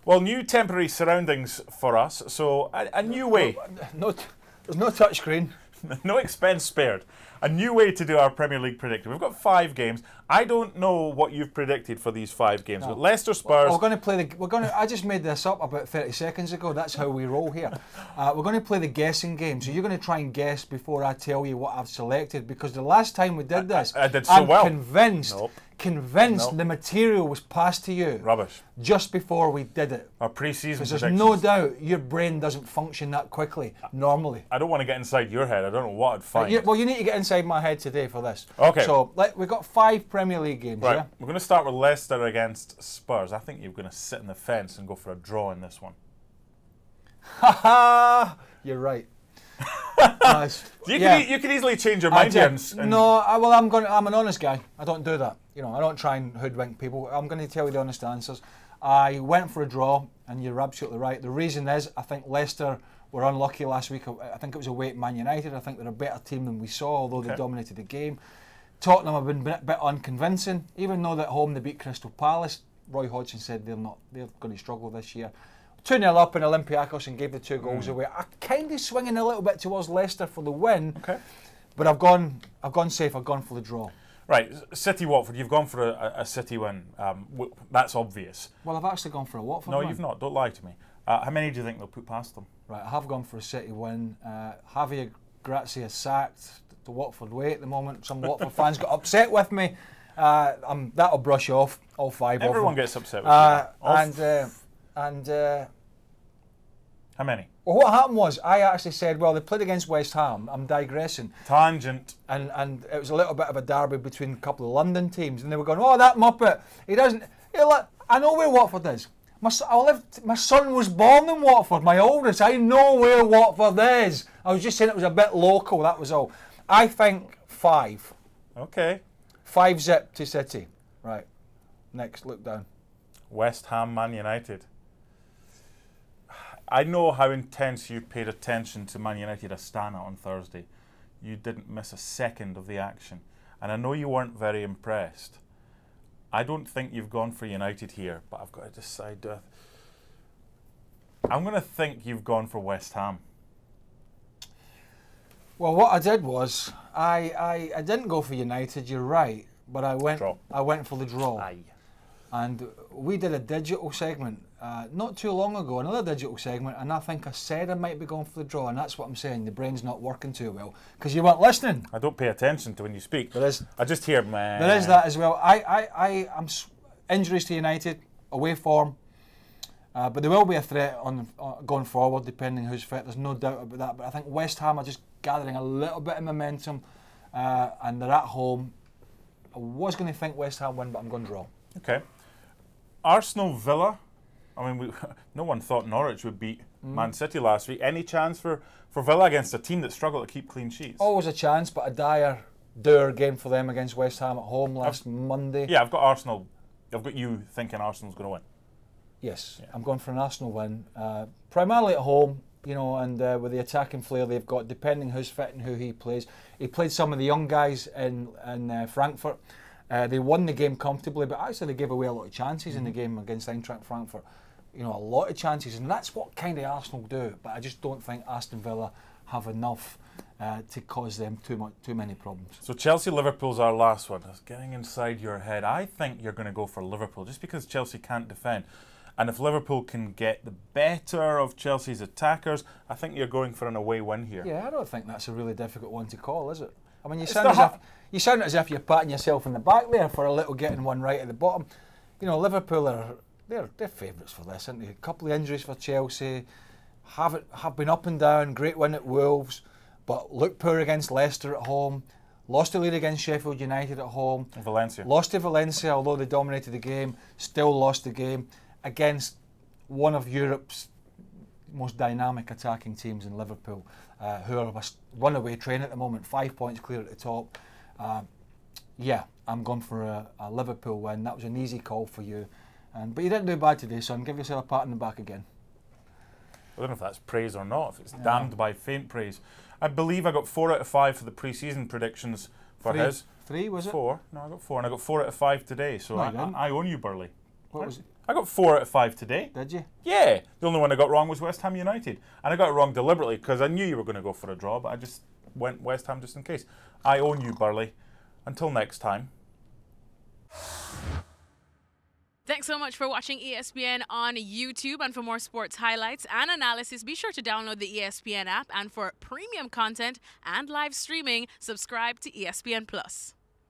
Well, new temporary surroundings for us, so a new way. There's no touchscreen. No expense spared. A new way to do our Premier League prediction. We've got 5 games. I don't know what you've predicted for these 5 games, but Leicester, Spurs. We're going to play the. I just made this up about 30 seconds ago. That's how we roll here. We're going to play the guessing game. So you're going to try and guess before I tell you what I've selected, because the last time we did this, I did so well. Convinced the material was passed to you. Rubbish. Just before we did it. Our pre-season predictions. There's no doubt your brain doesn't function that quickly normally. I don't want to get inside your head. I don't know what I'd find. Well, you need to get inside my head today for this. Okay. So we've got 5 Premier League games. Right. Yeah? We're going to start with Leicester against Spurs. I think you're going to sit in the fence and go for a draw in this one. Ha ha! You're right. You can easily change your mind. I'm an honest guy. I don't do that. You know, I don't try and hoodwink people. I'm going to tell you the honest answers. I went for a draw, and you're absolutely right. The reason is I think Leicester were unlucky last week. I think it was away at Man United. I think they're a better team than we saw, although they dominated the game. Tottenham have been a bit unconvincing, even though at home they beat Crystal Palace. Roy Hodgson said they're going to struggle this year. 2-0 up in Olympiacos and gave the 2 goals away. I'm kind of swinging a little bit towards Leicester for the win, but I've gone safe. I've gone for the draw. Right, City Watford. You've gone for a City win. That's obvious. Well, I've actually gone for a Watford win. win. You've not. Don't lie to me. How many do you think they'll put past them? Right, I have gone for a City win. Javier Grazia sacked the Watford way at the moment. Some Watford fans got upset with me. That'll brush off all 5 of them. Everyone gets upset with you. How many? Well, what happened was I actually said, well, they played against West Ham. I'm digressing. Tangent. And it was a little bit of a derby between a couple of London teams, and they were going, oh, that Muppet, he doesn't. I know where Watford is. My son was born in Watford, my oldest. I know where Watford is. I was just saying it was a bit local, that was all. I think 5. Okay. 5-0 to City. Right. Next, look down. West Ham, Man United. I know how intense you paid attention to Man United Aston on Thursday. You didn't miss a second of the action. And I know you weren't very impressed. I don't think you've gone for United here, but I've got to decide. I'm going to think you've gone for West Ham. Well, what I did was, I didn't go for United, you're right, but I went for the draw. Aye. And we did a digital segment not too long ago, another digital segment, and I think I said I might be going for the draw, and that's what I'm saying. The brain's not working too well because you weren't listening. I don't pay attention to when you speak. There is. I just hear, man. There is that as well. I'm injuries to United, away form, but there will be a threat on going forward depending who's fit. There's no doubt about that. But I think West Ham are just gathering a little bit of momentum, and they're at home. I was going to think West Ham win, but I'm going to draw. Okay. Arsenal Villa. I mean, no one thought Norwich would beat Man City last week. Any chance for Villa against a team that struggled to keep clean sheets? Always a chance, but a dour game for them against West Ham at home last Monday. Yeah, I've got Arsenal. I've got you thinking Arsenal's going to win. Yes, yeah. I'm going for an Arsenal win. Primarily at home, you know, and with the attacking flair they've got, depending who's fit and who he plays. He played some of the young guys in Frankfurt. They won the game comfortably, but actually they gave away a lot of chances in the game against Eintracht Frankfurt. You know, a lot of chances, and that's what kind of Arsenal do. But I just don't think Aston Villa have enough to cause them too many problems. So Chelsea-Liverpool's our last one. That's getting inside your head. I think you're going to go for Liverpool, just because Chelsea can't defend. And if Liverpool can get the better of Chelsea's attackers, I think you're going for an away win here. Yeah, I don't think that's a really difficult one to call, is it? I mean, you sound as if you're patting yourself in the back there for a little getting one right at the bottom. You know, Liverpool they're favourites for this, aren't they? A couple of injuries for Chelsea, have been up and down. Great win at Wolves, but looked poor against Leicester at home. Lost the lead against Sheffield United at home. Valencia. Lost to Valencia, although they dominated the game. Still lost the game against one of Europe's most dynamic attacking teams in Liverpool, who are a runaway train at the moment, 5 points clear at the top. Yeah, I'm going for a Liverpool win. That was an easy call for you. But you didn't do bad today, son. Give yourself a pat on the back again. I don't know if that's praise or not, if it's damned by faint praise. I believe I got 4 out of 5 for the pre-season predictions for his. 3, was it? 4. No, I got 4, and I got 4 out of 5 today, so No, I own you, Burley. What was it? I got 4 out of 5 today. Did you? Yeah. The only one I got wrong was West Ham United. And I got it wrong deliberately because I knew you were going to go for a draw, but I just went West Ham just in case. I own you, Burley. Until next time. Thanks so much for watching ESPN on YouTube. And for more sports highlights and analysis, be sure to download the ESPN app. And for premium content and live streaming, subscribe to ESPN Plus.